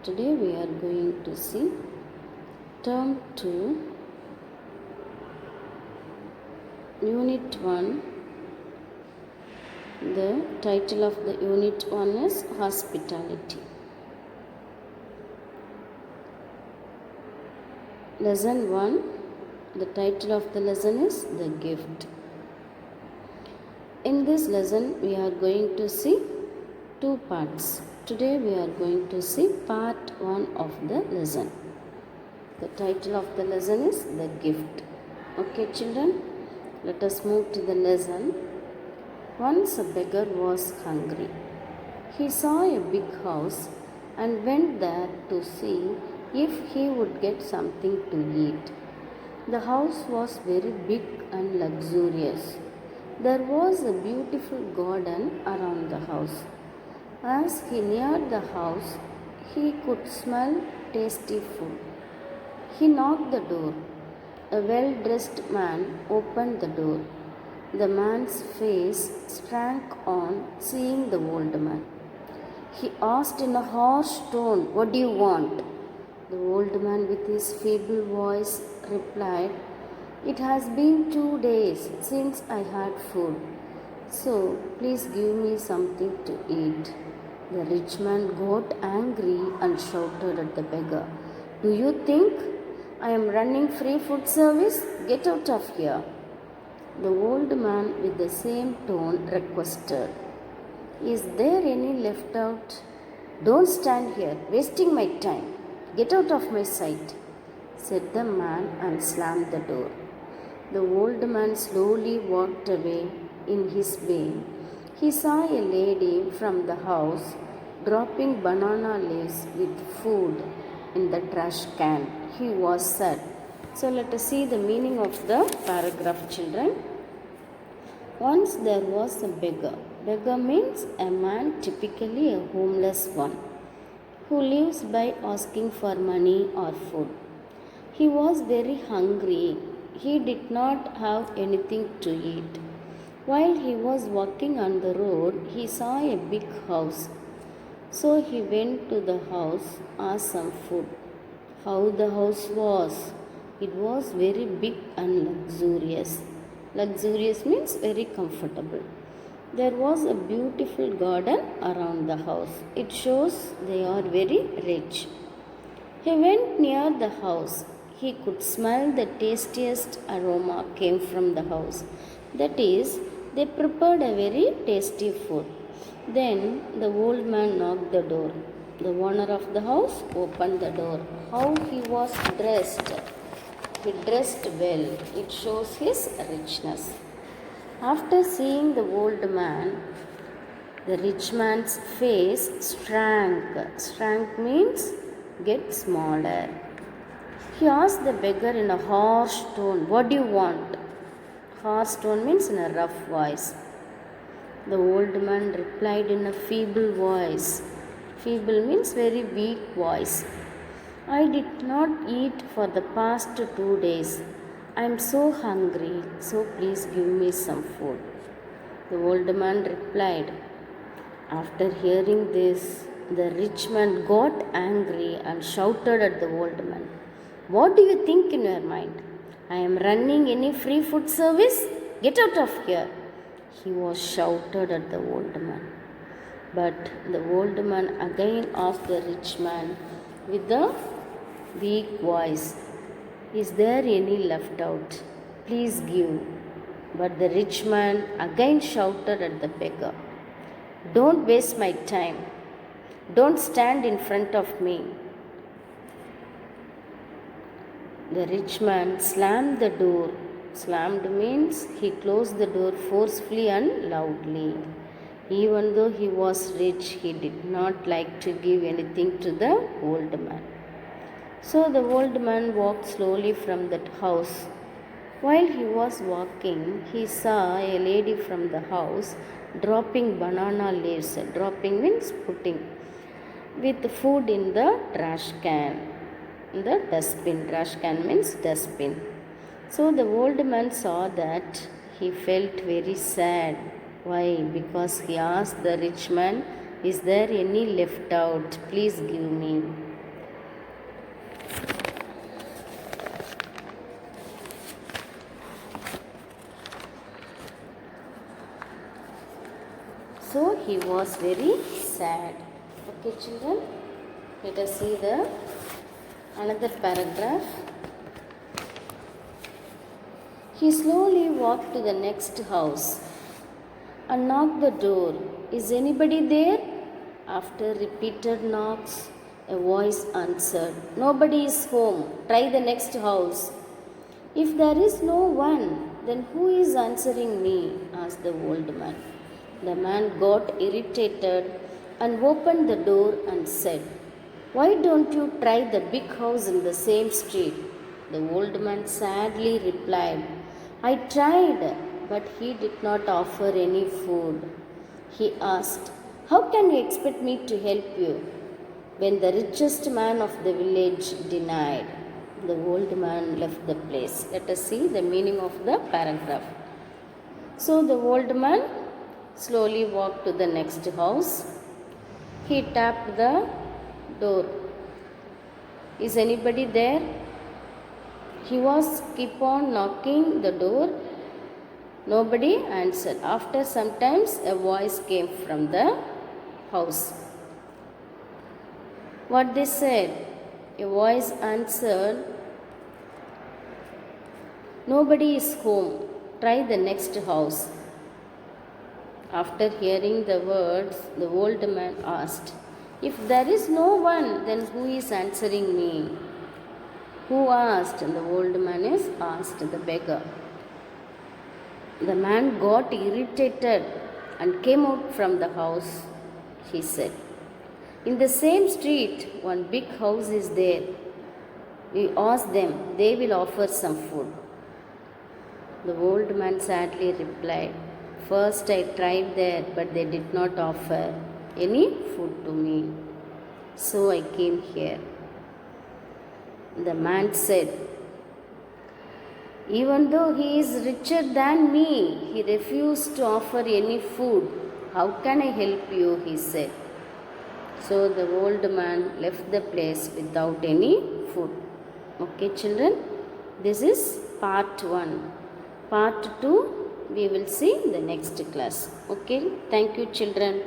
Today we are going to see Term 2, Unit 1. The title of the Unit 1 is Hospitality. Lesson 1. The title of the lesson is The Gift. In this lesson we are going to see two parts. Today we are going to see part 1 of the lesson. The title of the lesson is The Gift. Okay children, let us move to the lesson. Once a beggar was hungry. He saw a big house and went there to see if he would get something to eat. The house was very big and luxurious. There was a beautiful garden around the house. As he neared the house, he could smell tasty food. He knocked the door. A well-dressed man opened the door. The man's face shrank on seeing the old man. He asked in a harsh tone, "What do you want?" The old man, with his feeble voice, replied, "It has been 2 days since I had food, so please give me something to eat." The rich man got angry and shouted at the beggar, "Do you think I am running free food service? Get out of here." The old man, with the same tone, requested, "Is there any left out? Don't stand here, wasting my time. Get out of my sight," said the man and slammed the door. The old man slowly walked away. In his way, he saw a lady from the house dropping banana leaves with food in the trash can. He was sad. So let us see the meaning of the paragraph, children. Once there was a beggar. Beggar means a man, typically a homeless one, who lives by asking for money or food. He was very hungry. He did not have anything to eat. While he was walking on the road, he saw a big house. So he went to the house, asked some food. How the house was? It was very big and luxurious. Luxurious means very comfortable. There was a beautiful garden around the house. It shows they are very rich. He went near the house. He could smell the tastiest aroma came from the house. That is, they prepared a very tasty food. Then the old man knocked the door. The owner of the house opened the door. How he was dressed! He dressed well. It shows his richness. After seeing the old man, the rich man's face shrank. Shrank means get smaller. He asked the beggar in a harsh tone, "What do you want?" Harsh tone means in a rough voice. The old man replied in a feeble voice. Feeble means very weak voice. "I did not eat for the past 2 days. I am so hungry, so please give me some food." The old man replied. After hearing this, the rich man got angry and shouted at the old man, "What do you think in your mind? I am running any free food service? Get out of here." He was shouted at the old man. But the old man again asked the rich man with a weak voice, "Is there any left out? Please give." But the rich man again shouted at the beggar, "Don't waste my time. Don't stand in front of me." The rich man slammed the door. Slammed means he closed the door forcefully and loudly. Even though he was rich, he did not like to give anything to the old man. So the old man walked slowly from that house. While he was walking, he saw a lady from the house dropping banana leaves. Dropping means putting, with food in the trash can. The dustbin. Trash can means dustbin. So the old man saw that. He felt very sad. Why? Because he asked the rich man, "Is there any left out? Please give me." So he was very sad. Okay, children, let us see the another paragraph. He slowly walked to the next house and knocked the door. Is anybody there? After repeated knocks, a voice answered, Nobody is home. Try the next house. If there is no one, then who is answering me? Asked the old man. The man got irritated and opened the door and said, Why don't you try the big house in the same street? The old man sadly replied, I tried, but he did not offer any food. He asked, How can you expect me to help you? When the richest man of the village denied, the old man left the place. Let us see the meaning of the paragraph. So the old man slowly walked to the next house. He tapped the door. Is anybody there? He was keep on knocking the door. Nobody answered. After some time, a voice came from the house. What they said? A voice answered, Nobody is home. Try the next house. After hearing the words, the old man asked, If there is no one, then who is answering me? Who asked? The old man is asked the beggar. The man got irritated and came out from the house. He said, In the same street, one big house is there. We ask them, they will offer some food. The old man sadly replied, First I tried there, but they did not offer any food to me. So I came here. The man said, Even though he is richer than me, he refused to offer any food. How can I help you? He said. So the old man left the place without any food. Okay, children, this is part 1. Part 2 we will see in the next class. Okay, thank you, children.